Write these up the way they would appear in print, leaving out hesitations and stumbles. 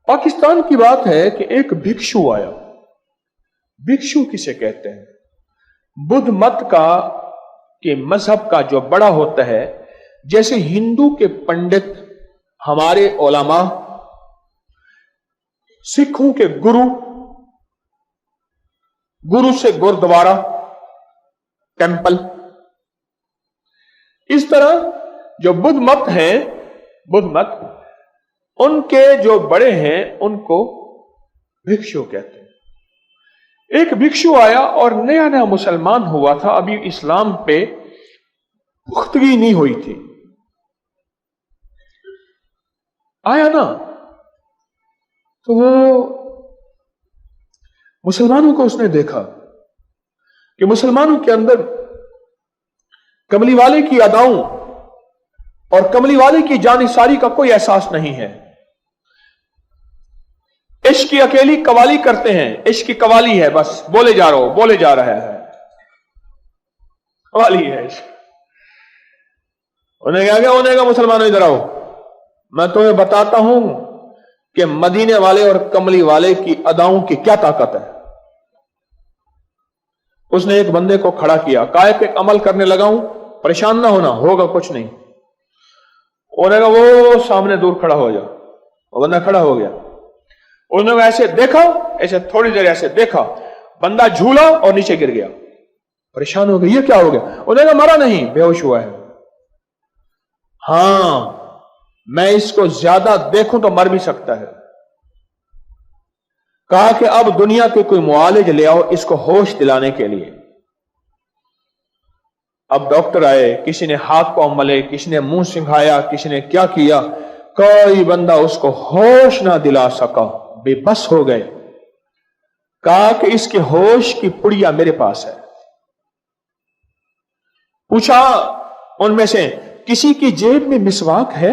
पाकिस्तान की बात है कि एक भिक्षु आया। भिक्षु किसे कहते हैं? बुद्ध मत का के मजहब का जो बड़ा होता है, जैसे हिंदू के पंडित, हमारे उलमा, सिखों के गुरु, गुरु से गुरुद्वारा, टेंपल, इस तरह जो बुद्ध मत है, बुद्ध मत, उनके जो बड़े हैं उनको भिक्षु कहते हैं। एक भिक्षु आया और नया नया मुसलमान हुआ था, अभी इस्लाम पे पुख्तगी नहीं हुई थी। आया ना, तो वो मुसलमानों को उसने देखा कि मुसलमानों के अंदर कमली वाले की अदाओं और कमली वाले की जानिसारी का कोई एहसास नहीं है। इश्क की अकेली कवाली करते हैं, इश्क की कवाली है, बस बोले जा रहा हो, बोले जा रहा है, कवाली है इश्क। उन्हें क्या क्या होने का? मुसलमानों इधर आओ, मैं तुम्हें बताता हूं कि मदीने वाले और कमली वाले की अदाओं की क्या ताकत है। उसने एक बंदे को खड़ा किया, काय पे अमल करने लगा हूं, परेशान ना होना, होगा कुछ नहीं। उन्होंने कहा वो सामने दूर खड़ा हो जा। वो बंदा खड़ा हो गया। उन्होंने ऐसे देखा, ऐसे थोड़ी देर ऐसे देखा, बंदा झूला और नीचे गिर गया। परेशान हो गया, ये क्या हो गया? उन्होंने कहा मरा नहीं, बेहोश हुआ है। हां, मैं इसको ज्यादा देखूं तो मर भी सकता है। कहा कि अब दुनिया के कोई मुआलिज ले आओ इसको होश दिलाने के लिए। अब डॉक्टर आए, किसी ने हाथ पांव मले, किसी ने मुंह सिंघाया, किसी ने क्या किया, कोई बंदा उसको होश ना दिला सका, बेबस हो गए। कहा कि इसके होश की पुड़िया मेरे पास है। पूछा उनमें से किसी की जेब में मिसवाक है?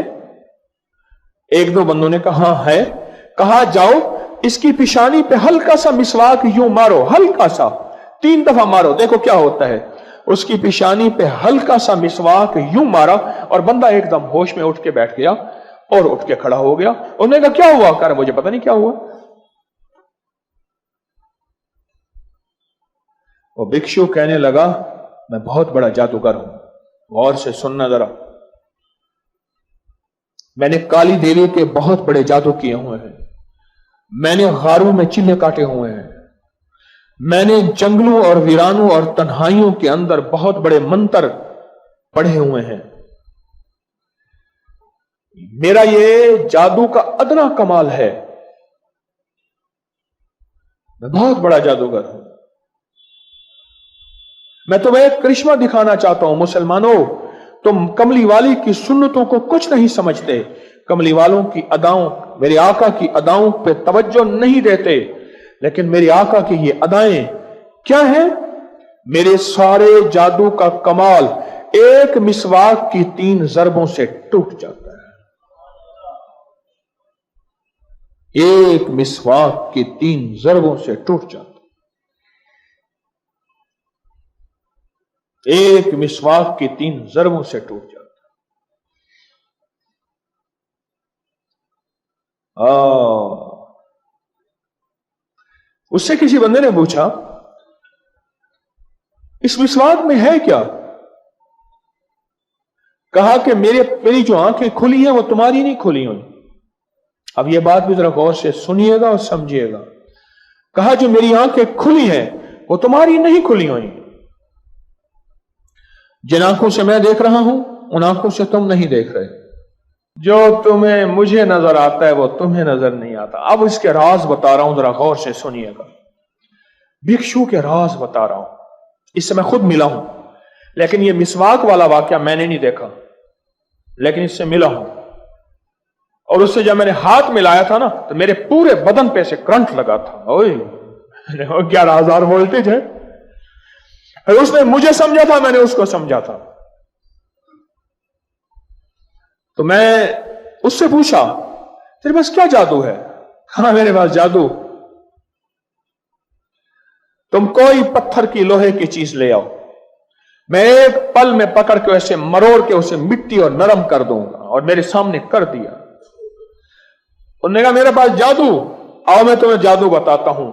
एक दो बंदों ने कहा है। कहा जाओ इसकी पिशानी पे हल्का सा मिसवाक यूं मारो, हल्का सा, 3 दफा मारो, देखो क्या होता है। उसकी पिशानी पे हल्का सा मिसवाक यूं मारा और बंदा एकदम होश में उठ के बैठ गया और उठ के खड़ा हो गया। उन्होंने कहा क्या हुआ? कहा मुझे पता नहीं क्या हुआ। वो भिक्षु कहने लगा मैं बहुत बड़ा जादूगर हूं, गौर से सुनना जरा। मैंने काली देवी के बहुत बड़े जादू किए हुए हैं, मैंने गारों में चिल्ले काटे हुए हैं, मैंने जंगलों और वीरानों और तन्हाइयों के अंदर बहुत बड़े मंत्र पढ़े हुए हैं। मेरा ये जादू का अदना कमाल है, मैं बहुत बड़ा जादूगर हूं। मैं तुम्हें एक करिश्मा दिखाना चाहता हूं। मुसलमानों, तुम कमली वाली की सुन्नतों को कुछ नहीं समझते, कमली वालों की अदाओं, मेरे आका की अदाओं पे तवज्जो नहीं देते, लेकिन मेरे आका की ये अदाएं क्या है? मेरे सारे जादू का कमाल एक मिसवाक की 3 ज़रबों से टूट जाता है। एक मिसवाक की 3 ज़रबों से टूट जाता है। एक मिसवाक की 3 ज़रबों से टूट जाता है। उससे किसी बंदे ने पूछा इस मिसवाक में है क्या? कहा कि मेरी जो आंखें खुली हैं वो तुम्हारी नहीं खुली हुई। अब ये बात भी जरा गौर से सुनिएगा और समझिएगा। कहा जो मेरी आंखें खुली हैं वो तुम्हारी नहीं खुली हुई। जिन आंखों से मैं देख रहा हूं उन आंखों से तुम नहीं देख रहे। जो तुम्हें मुझे नजर आता है वो तुम्हें नजर नहीं आता। अब इसके राज बता रहा हूं, जरा गौर से सुनिएगा। भिक्षु के राज बता रहा हूं, इससे मैं खुद मिला हूं, लेकिन ये मिसवाक वाला वाकया मैंने नहीं देखा, लेकिन इससे मिला हूं। और उससे जब मैंने हाथ मिलाया था ना तो मेरे पूरे बदन पे से करंट लगा था। ओए 11,000 वोल्टेज है। उसने मुझे समझा था, मैंने उसको समझा था। तो मैं उससे पूछा तेरे पास क्या जादू है? हाँ मेरे पास जादू, तुम कोई पत्थर की लोहे की चीज ले आओ, मैं एक पल में पकड़ के ऐसे मरोड़ के उसे मिट्टी और नरम कर दूंगा। और मेरे सामने कर दिया। उन्होंने कहा मेरे पास जादू, आओ मैं तुम्हें जादू बताता हूं।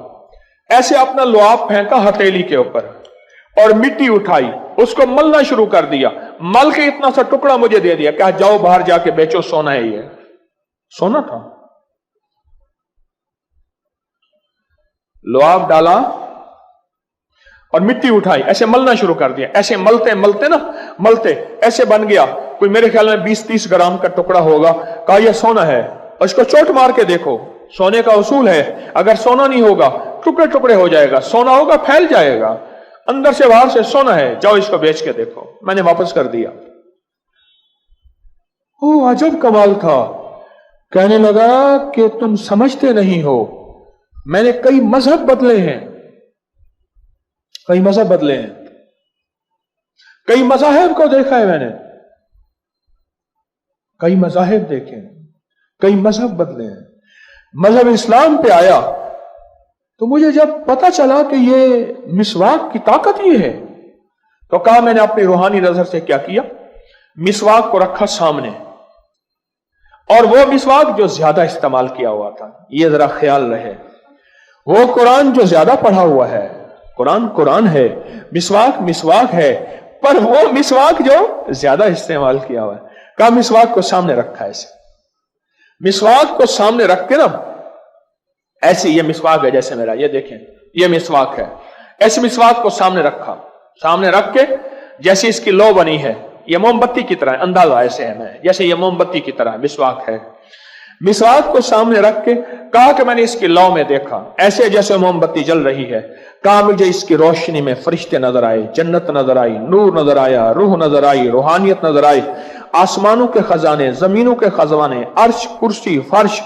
ऐसे अपना लुआब फेंका हथेली के ऊपर और मिट्टी उठाई, उसको मलना शुरू कर दिया। मल के इतना सा टुकड़ा मुझे दे दिया, कहा जाओ बाहर जाके बेचो, सोना है ये। सोना था। लुआब डाला और मिट्टी उठाई, ऐसे मलना शुरू कर दिया। ऐसे मलते मलते ना, मलते ऐसे बन गया, कोई मेरे ख्याल में 20-30 ग्राम का टुकड़ा होगा। कहा यह सोना है, और इसको चोट मार के देखो। सोने का उसूल है, अगर सोना नहीं होगा टुकड़े टुकड़े हो जाएगा, सोना होगा फैल जाएगा। अंदर से बाहर से सोना है, जाओ इसको बेच के देखो। मैंने वापस कर दिया। ओ अजब कमाल था। कहने लगा कि तुम समझते नहीं हो, मैंने कई मजहब बदले हैं, कई मजहब बदले हैं, कई मजाहिब को देखा है मैंने, कई मजाहिब देखे, कई मजहब बदले हैं। मजहब इस्लाम पे आया तो मुझे जब पता चला कि ये मिसवाक की ताकत ये है, तो कहा मैंने अपनी रूहानी नजर से क्या किया, मिसवाक को रखा सामने, और वो मिसवाक जो ज्यादा इस्तेमाल किया हुआ था, ये जरा ख्याल रहे, वो कुरान जो ज्यादा पढ़ा हुआ है, कुरान कुरान है, मिसवाक मिसवाक है, पर वो मिसवाक जो ज्यादा इस्तेमाल किया हुआ है। कहा मिसवाक को सामने रखा, ऐसे मिसवाक को सामने रख के ना, ऐसे ये मिसवाक है जैसे मेरा, ये देखें ये मिसवाक है, ऐसे मिसवाक को सामने रखा, सामने रख के जैसे इसकी लो बनी है, ये मोमबत्ती की तरह है, अंदाजा ऐसे है मैं, जैसे ये मोमबत्ती की तरह मिसवाक है। मिसवाक को सामने रख के कहा कि मैंने इसकी लौ में देखा, ऐसे जैसे मोमबत्ती जल रही है। कहा मुझे इसकी रोशनी में फरिश्ते नजर आए, जन्नत नजर आई, नूर नजर आया, रूह नजर आई, रूहानियत नजर आई, आसमानों के खजाने, जमीनों के खजाने, अर्श, कुर्सी, फर्श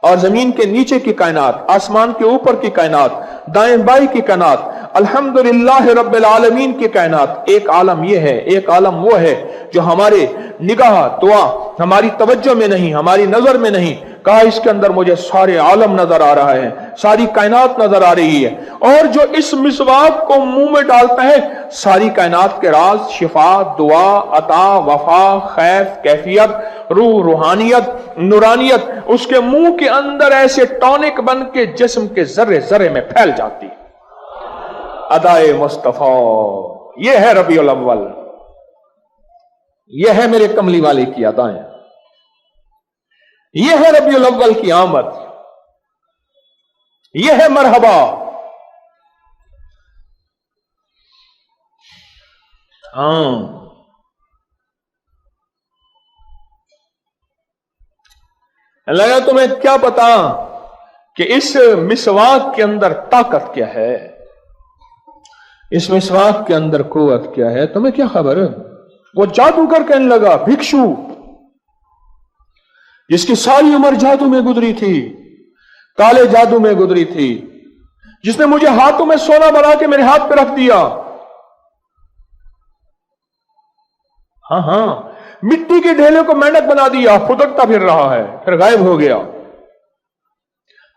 और जमीन के नीचे की कायनात, आसमान के ऊपर की कायनात, दाएं बाएं की कायनात, अल्हम्दुलिल्लाह रब्बिल आलमीन की कायनात। एक आलम ये है, एक आलम वो है जो हमारे निगाह दुआ, हमारी तवज्जो में नहीं, हमारी नजर में नहीं। कहा इसके अंदर मुझे सारे आलम नजर आ रहा है, सारी कायनात नजर आ रही है, और जो इस मिसवाक को मुंह में डालता है, सारी कायनात के राज, शिफा, दुआ, अता, वफा, खैफ, कैफियत, रूह, रूहानियत, नूरानियत उसके मुंह के अंदर ऐसे टॉनिक बन के जिस्म के जर्रे जर्रे में फैल जाती। अदाए मुस्तफा, ये है रबीउल अव्वल, ये है मेरे कमली वाले की अदाएं, ये है रबीउल अव्वल की आमद, ये है मरहबा। हाँ, लगा तुम्हें क्या पता कि इस मिसवाक के अंदर ताकत क्या है, इस मिसवाक के अंदर कुव्वत क्या है, तुम्हें क्या खबर है। वो जादूगर कहने लगा, भिक्षु जिसकी सारी उम्र जादू में गुजरी थी, काले जादू में गुजरी थी, जिसने मुझे हाथों में सोना बना के मेरे हाथ पे रख दिया। हाँ हाँ, मिट्टी के ढेले को मेंढक बना दिया, फुदकता फिर रहा है, फिर गायब हो गया।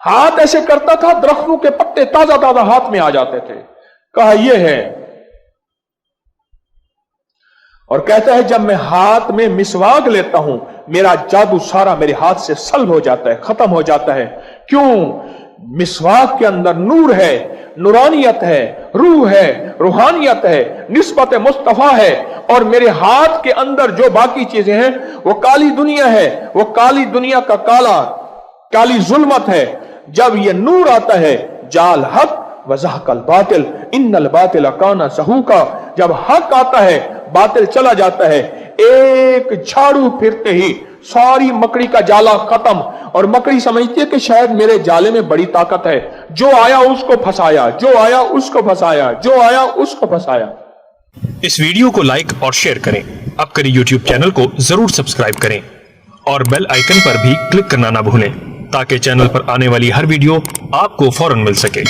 हाथ ऐसे करता था, दरख्तों के पत्ते ताजा ताजा हाथ में आ जाते थे। कहा यह है, और कहता है जब मैं हाथ में मिसवाक लेता हूं, मेरा जादू सारा मेरे हाथ से सल्ब हो जाता है, खत्म हो जाता है। क्यों? मिसवाक के अंदर नूर है, नूरानियत है, रूह है, रूहानियत है, निस्बत मुस्तफा है, और मेरे हाथ के अंदर जो बाकी चीजें हैं वो काली दुनिया है, वो काली दुनिया का काला, काली जुल्मत है। जब ये नूर आता है, जाल हक वज़हकल बातिल इन्नल बातिल काना ज़हूका, जब हक आता है बातिल चला जाता है। एक झाड़ू फिरते ही सारी मकड़ी का जाला खत्म, और मकड़ी समझती है कि शायद मेरे जाले में बड़ी ताकत है, जो आया उसको फंसाया, जो आया उसको फंसाया, जो आया उसको फंसाया। इस वीडियो को लाइक और शेयर करें, अब करें यूट्यूब चैनल को जरूर सब्सक्राइब करें और बेल आइकन पर भी क्लिक करना ना भूलें, ताकि चैनल पर आने वाली हर वीडियो आपको फौरन मिल सके।